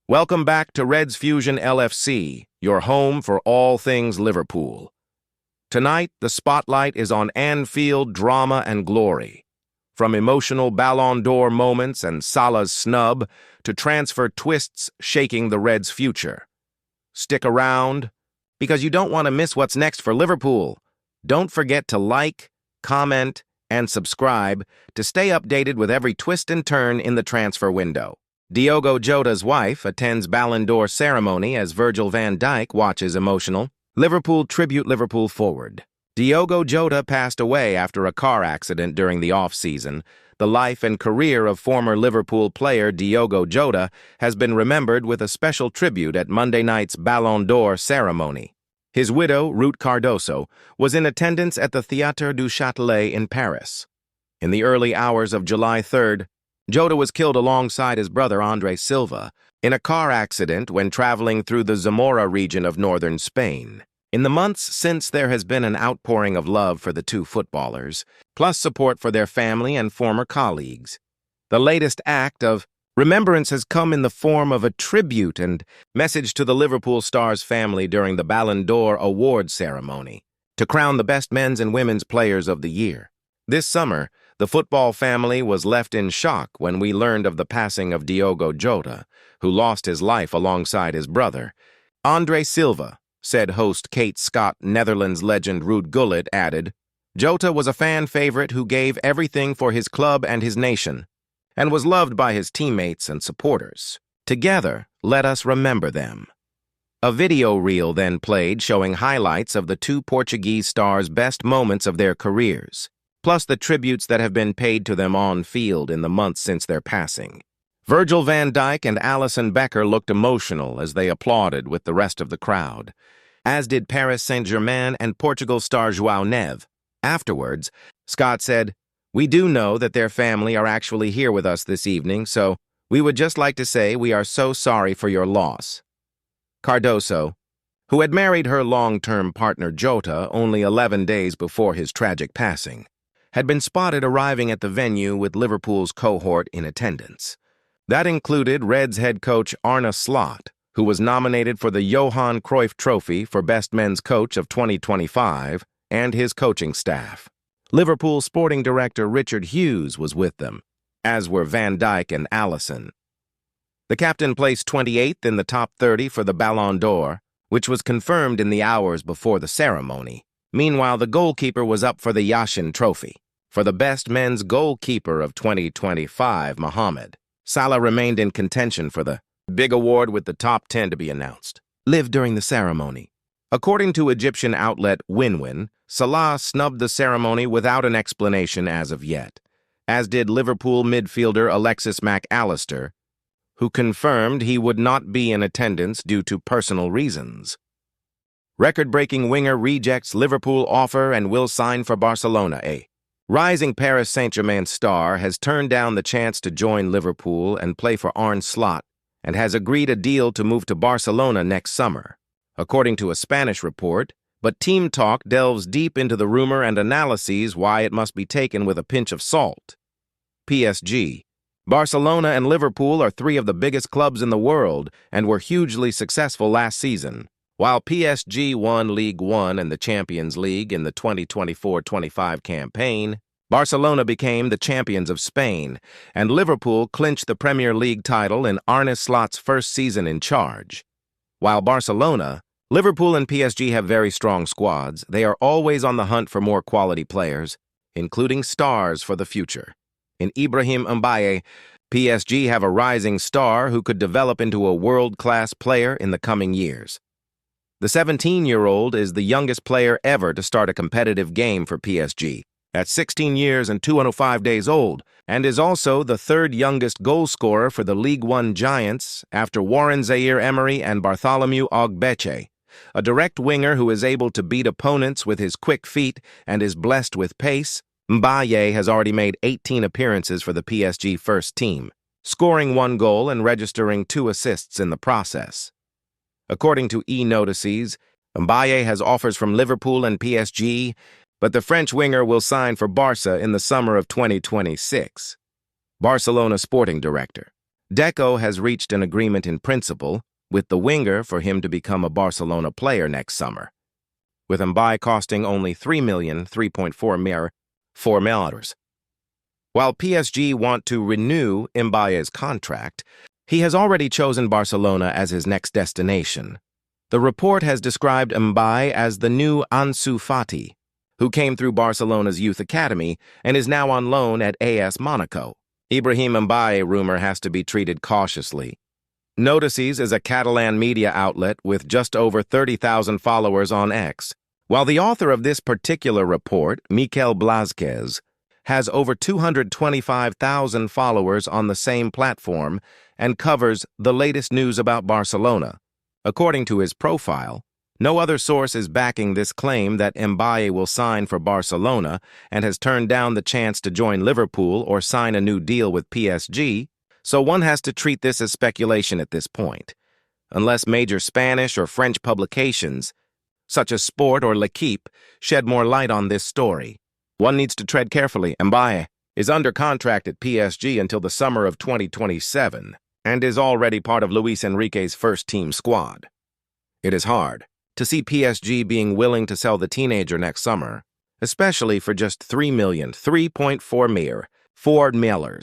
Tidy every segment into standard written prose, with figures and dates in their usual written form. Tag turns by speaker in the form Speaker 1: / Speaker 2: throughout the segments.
Speaker 1: Welcome back to Reds Fusion LFC, your home for all things Liverpool. Tonight, the spotlight is on Anfield drama and glory. From emotional Ballon d'Or moments and Salah's snub to transfer twists shaking the Reds' future. Stick around, because you don't want to miss what's next for Liverpool. Don't forget to like, comment, and subscribe to stay updated with every twist and turn in the transfer window. Diogo Jota's wife attends Ballon d'Or ceremony as Virgil van Dijk watches emotional. Liverpool tribute Liverpool forward. Diogo Jota passed away after a car accident during the off-season. The life and career of former Liverpool player Diogo Jota has been remembered with a special tribute at Monday night's Ballon d'Or ceremony. His widow, Ruth Cardoso, was in attendance at the Théâtre du Châtelet in Paris. In the early hours of July 3rd, Jota was killed alongside his brother Andre Silva in a car accident when traveling through the Zamora region of northern Spain. In the months since, there has been an outpouring of love for the two footballers, plus support for their family and former colleagues. The latest act of remembrance has come in the form of a tribute and message to the Liverpool star's family during the Ballon d'Or award ceremony to crown the best men's and women's players of the year. This summer, the football family was left in shock when we learned of the passing of Diogo Jota, who lost his life alongside his brother. Andre Silva, said host Kate Scott. Netherlands legend Ruud Gullit added, "Jota was a fan favorite who gave everything for his club and his nation, and was loved by his teammates and supporters. Together, let us remember them." A video reel then played showing highlights of the two Portuguese stars' best moments of their careers, plus the tributes that have been paid to them on field in the months since their passing. Virgil van Dijk and Alisson Becker looked emotional as they applauded with the rest of the crowd, as did Paris Saint-Germain and Portugal star João Neves. Afterwards, Scott said, "We do know that their family are actually here with us this evening, so we would just like to say we are so sorry for your loss." Cardoso, who had married her long-term partner Jota only 11 days before his tragic passing, had been spotted arriving at the venue with Liverpool's cohort in attendance. That included Reds head coach Arne Slot, who was nominated for the Johan Cruyff Trophy for Best Men's Coach of 2025, and his coaching staff. Liverpool sporting director Richard Hughes was with them, as were Van Dijk and Alisson. The captain placed 28th in the top 30 for the Ballon d'Or, which was confirmed in the hours before the ceremony. Meanwhile, the goalkeeper was up for the Yashin Trophy. For the best men's goalkeeper of 2025, Mohamed Salah remained in contention for the big award, with the top 10 to be announced. Lived during the ceremony. According to Egyptian outlet YNWA, Salah snubbed the ceremony without an explanation as of yet, as did Liverpool midfielder Alexis Mac Allister, who confirmed he would not be in attendance due to personal reasons. Record-breaking winger rejects Liverpool offer and will sign for Barcelona. A rising Paris Saint-Germain star has turned down the chance to join Liverpool and play for Arne Slot, and has agreed a deal to move to Barcelona next summer, according to a Spanish report, but team talk delves deep into the rumor and analyses why it must be taken with a pinch of salt. PSG. Barcelona and Liverpool are three of the biggest clubs in the world and were hugely successful last season. While PSG won Ligue 1 and the Champions League in the 2024-25 campaign, Barcelona became the champions of Spain, and Liverpool clinched the Premier League title in Arne Slot's first season in charge. While Liverpool and PSG have very strong squads, they are always on the hunt for more quality players, including stars for the future. In Ibrahim Mbaye, PSG have a rising star who could develop into a world-class player in the coming years. The 17-year-old is the youngest player ever to start a competitive game for PSG, at 16 years and 205 days old, and is also the third youngest goal scorer for the Ligue 1 Giants after Warren Zaïre-Emery and Bartholomew Ogbeche, a direct winger who is able to beat opponents with his quick feet and is blessed with pace. Mbaye has already made 18 appearances for the PSG first team, scoring 1 goal and registering 2 assists in the process. According to e-notices, Mbaye has offers from Liverpool and PSG, but the French winger will sign for Barca in the summer of 2026. Barcelona sporting director Deco has reached an agreement in principle with the winger for him to become a Barcelona player next summer, with Mbaye costing only 3.4 million, $4 million. While PSG want to renew Mbaye's contract, he has already chosen Barcelona as his next destination. The report has described Mbaye as the new Ansu Fati, who came through Barcelona's youth academy and is now on loan at AS Monaco. Ibrahim Mbaye rumor has to be treated cautiously. Notices is a Catalan media outlet with just over 30,000 followers on X, while the author of this particular report, Miquel Blázquez, has over 225,000 followers on the same platform and covers the latest news about Barcelona. According to his profile, no other source is backing this claim that Mbaye will sign for Barcelona and has turned down the chance to join Liverpool or sign a new deal with PSG, so one has to treat this as speculation at this point, unless major Spanish or French publications, such as Sport or L'Equipe, shed more light on this story. One needs to tread carefully. Mbaye is under contract at PSG until the summer of 2027 and is already part of Luis Enrique's first-team squad. It is hard to see PSG being willing to sell the teenager next summer, especially for just $3.4 million.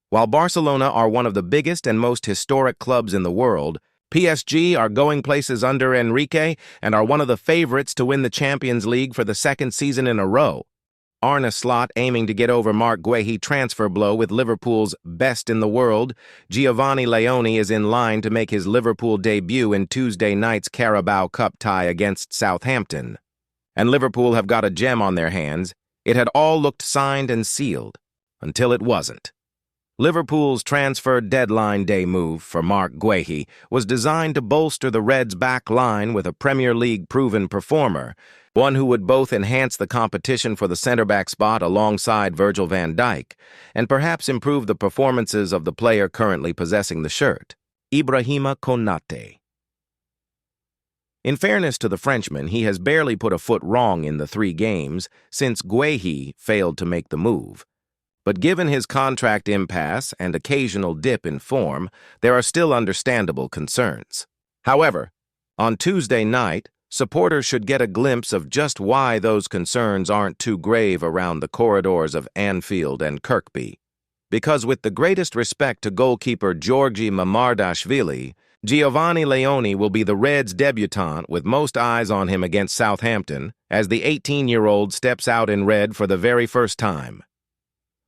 Speaker 1: While Barcelona are one of the biggest and most historic clubs in the world, PSG are going places under Enrique and are one of the favorites to win the Champions League for the second season in a row. Arne Slot aiming to get over Marc Guehi transfer blow with Liverpool's best in the world, Giovani Leone is in line to make his Liverpool debut in Tuesday night's Carabao Cup tie against Southampton. And Liverpool have got a gem on their hands. It had all looked signed and sealed, until it wasn't. Liverpool's transfer deadline day move for Marc Guehi was designed to bolster the Reds' back line with a Premier League proven performer, one who would both enhance the competition for the centre-back spot alongside Virgil van Dijk and perhaps improve the performances of the player currently possessing the shirt, Ibrahima Konate. In fairness to the Frenchman, he has barely put a foot wrong in the 3 games since Guehi failed to make the move. But given his contract impasse and occasional dip in form, there are still understandable concerns. However, on Tuesday night, supporters should get a glimpse of just why those concerns aren't too grave around the corridors of Anfield and Kirkby. Because with the greatest respect to goalkeeper Georgi Mamardashvili, Giovani Leone will be the Reds' debutant with most eyes on him against Southampton as the 18-year-old steps out in red for the very first time.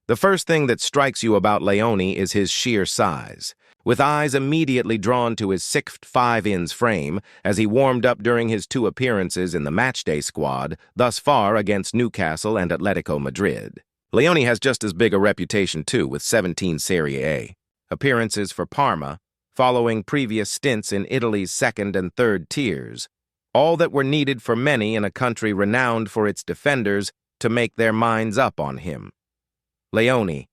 Speaker 1: The first thing that strikes you about Leone is his sheer size, with eyes immediately drawn to his 6'5" frame as he warmed up during his 2 appearances in the matchday squad thus far against Newcastle and Atletico Madrid. Leone has just as big a reputation too, with 17 Serie A appearances for Parma, following previous stints in Italy's 2nd and 3rd tiers, all that were needed for many in a country renowned for its defenders to make their minds up on him. Leone,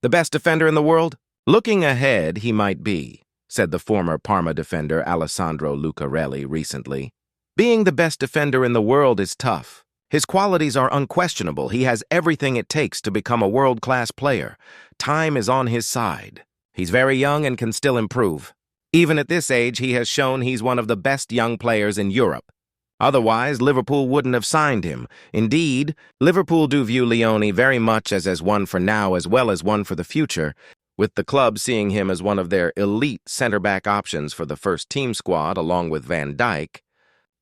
Speaker 1: the best defender in the world? Looking ahead, he might be, said the former Parma defender Alessandro Lucarelli recently. Being the best defender in the world is tough. His qualities are unquestionable. He has everything it takes to become a world-class player. Time is on his side. He's very young and can still improve. Even at this age, he has shown he's one of the best young players in Europe. Otherwise, Liverpool wouldn't have signed him. Indeed, Liverpool do view Leone very much as one for now as well as one for the future, with the club seeing him as one of their elite centre-back options for the first-team squad along with Van Dijk,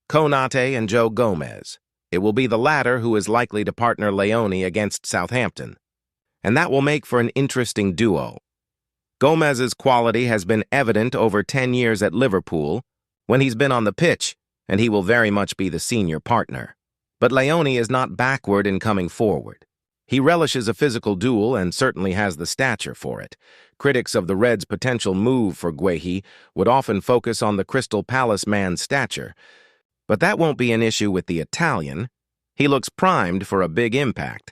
Speaker 1: Konate, and Joe Gomez. It will be the latter who is likely to partner Leone against Southampton, and that will make for an interesting duo. Gomez's quality has been evident over 10 years at Liverpool when he's been on the pitch, and he will very much be the senior partner. But Leone is not backward in coming forward. He relishes a physical duel and certainly has the stature for it. Critics of the Reds' potential move for Guehi would often focus on the Crystal Palace man's stature. But that won't be an issue with the Italian. He looks primed for a big impact,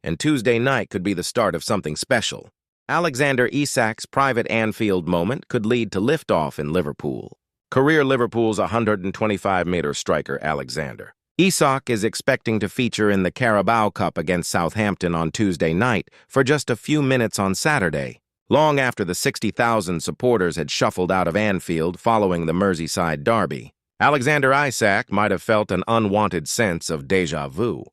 Speaker 1: and Tuesday night could be the start of something special. Alexander Isak's private Anfield moment could lead to liftoff in Liverpool. Career Liverpool's 125-meter striker Alexander Isak is expecting to feature in the Carabao Cup against Southampton on Tuesday night for just a few minutes on Saturday. long after the 60,000 supporters had shuffled out of Anfield following the Merseyside derby. Alexander Isak might have felt an unwanted sense of déjà vu.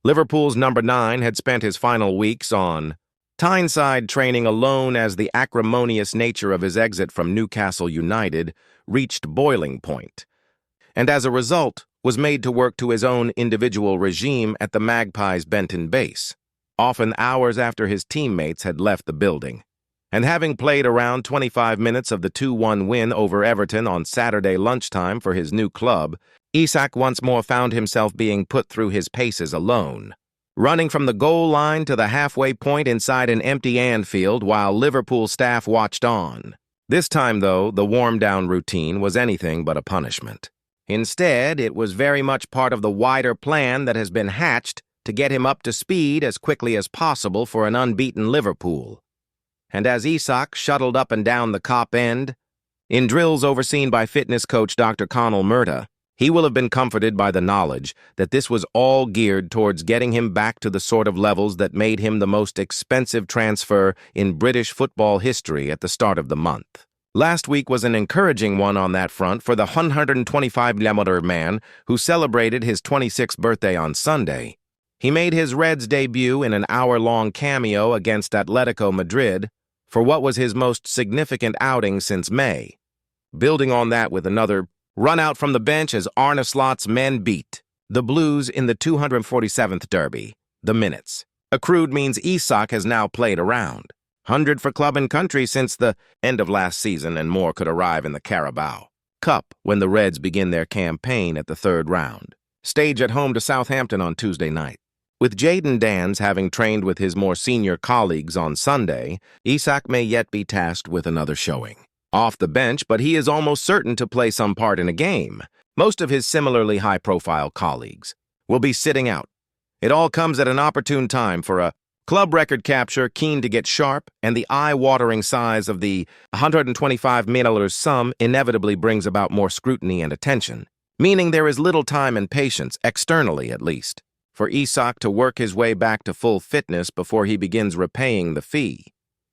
Speaker 1: Liverpool's number 9 had spent his final weeks on Tyneside training alone as the acrimonious nature of his exit from Newcastle United reached boiling point, and as a result was made to work to his own individual regime at the Magpies' Benton base, often hours after his teammates had left the building. And having played around 25 minutes of the 2-1 win over Everton on Saturday lunchtime for his new club, Isak once more found himself being put through his paces alone, running from the goal line to the halfway point inside an empty Anfield while Liverpool staff watched on. This time, though, the warm-down routine was anything but a punishment. Instead, it was very much part of the wider plan that has been hatched to get him up to speed as quickly as possible for an unbeaten Liverpool. And as Isak shuttled up and down the Kop end, in drills overseen by fitness coach Dr. Connell Murta, he will have been comforted by the knowledge that this was all geared towards getting him back to the sort of levels that made him the most expensive transfer in British football history at the start of the month. Last week was an encouraging one on that front for the 125-year-old man who celebrated his 26th birthday on Sunday. He made his Reds debut in an hour-long cameo against Atletico Madrid for what was his most significant outing since May, building on that with another run out from the bench as Arne Slot's men beat the Blues in the 247th derby. The minutes accrued means Isak has now played around 100 for club and country since the end of last season, and more could arrive in the Carabao Cup when the Reds begin their campaign at the third round stage at home to Southampton on Tuesday night. With Jadon Danns having trained with his more senior colleagues on Sunday, Isak may yet be tasked with another showing. Off the bench, but he is almost certain to play some part in a game. Most of his similarly high-profile colleagues will be sitting out. It all comes at an opportune time for a club record capture keen to get sharp, and the eye-watering size of the $125 million sum inevitably brings about more scrutiny and attention, meaning there is little time and patience, externally at least, for Isak to work his way back to full fitness before he begins repaying the fee.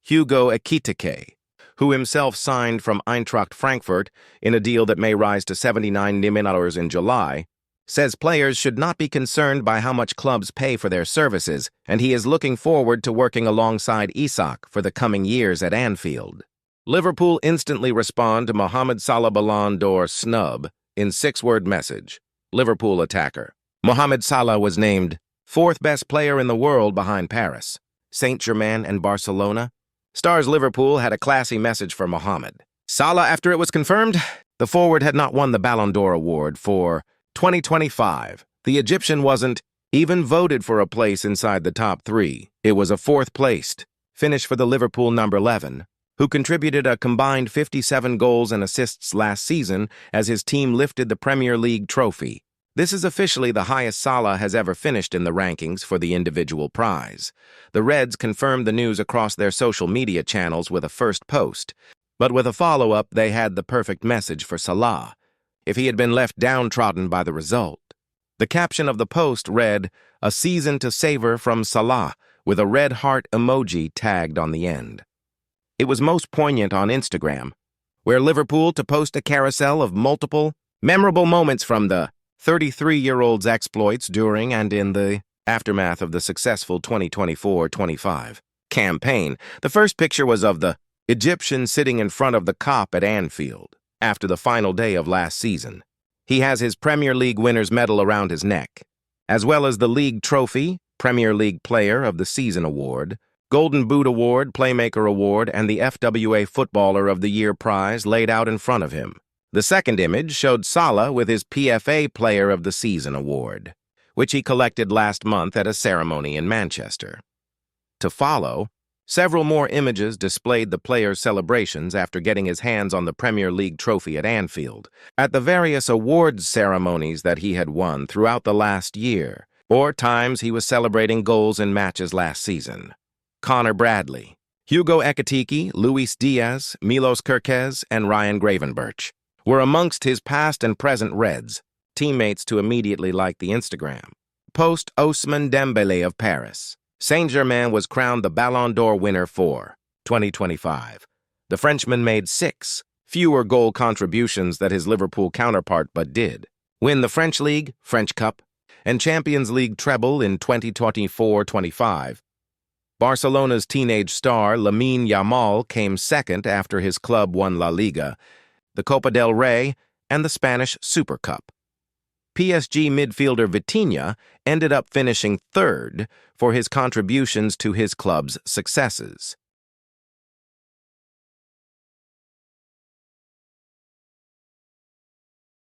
Speaker 1: Hugo Ekitike, who himself signed from Eintracht Frankfurt in a deal that may rise to $79 million in July, says players should not be concerned by how much clubs pay for their services, and he is looking forward to working alongside Isak for the coming years at Anfield. Liverpool instantly respond to Mohamed Salah Ballon d'Or snub in 6-word message. Liverpool attacker Mohamed Salah was named 4th best player in the world behind Paris, Saint-Germain, and Barcelona. Stars Liverpool had a classy message for Mohamed Salah after it was confirmed the forward had not won the Ballon d'Or award for 2025. The Egyptian wasn't even voted for a place inside the top 3. It was a 4th-placed finish for the Liverpool number 11, who contributed a combined 57 goals and assists last season as his team lifted the Premier League trophy. This is officially the highest Salah has ever finished in the rankings for the individual prize. The Reds confirmed the news across their social media channels with a first post, but with a follow-up they had the perfect message for Salah if he had been left downtrodden by the result. The caption of the post read, "A season to savor from Salah," with a red heart emoji tagged on the end. It was most poignant on Instagram, where Liverpool to post a carousel of multiple memorable moments from the 33-year-old's exploits during and in the aftermath of the successful 2024-25 campaign. The first picture was of the Egyptian sitting in front of the Kop at Anfield after the final day of last season. He has his Premier League winner's medal around his neck, as well as the league trophy, Premier League Player of the Season Award, Golden Boot Award, Playmaker Award, and the FWA Footballer of the Year prize laid out in front of him. The second image showed Salah with his PFA Player of the Season award, which he collected last month at a ceremony in Manchester. To follow, several more images displayed the player's celebrations after getting his hands on the Premier League trophy at Anfield, at the various awards ceremonies that he had won throughout the last year, or times he was celebrating goals in matches last season. Connor Bradley, Hugo Ekitike, Luis Diaz, Milos Kerkez, and Ryan Gravenberch were amongst his past and present Reds, teammates to immediately like the Instagram post. Ousmane Dembélé of Paris Saint-Germain was crowned the Ballon d'Or winner for 2025. The Frenchman made 6 fewer goal contributions than his Liverpool counterpart, but did win the French League, French Cup, and Champions League treble in 2024-25. Barcelona's teenage star Lamine Yamal came second after his club won La Liga, the Copa del Rey, and the Spanish Super Cup. PSG midfielder Vitinha ended up finishing third for his contributions to his club's successes.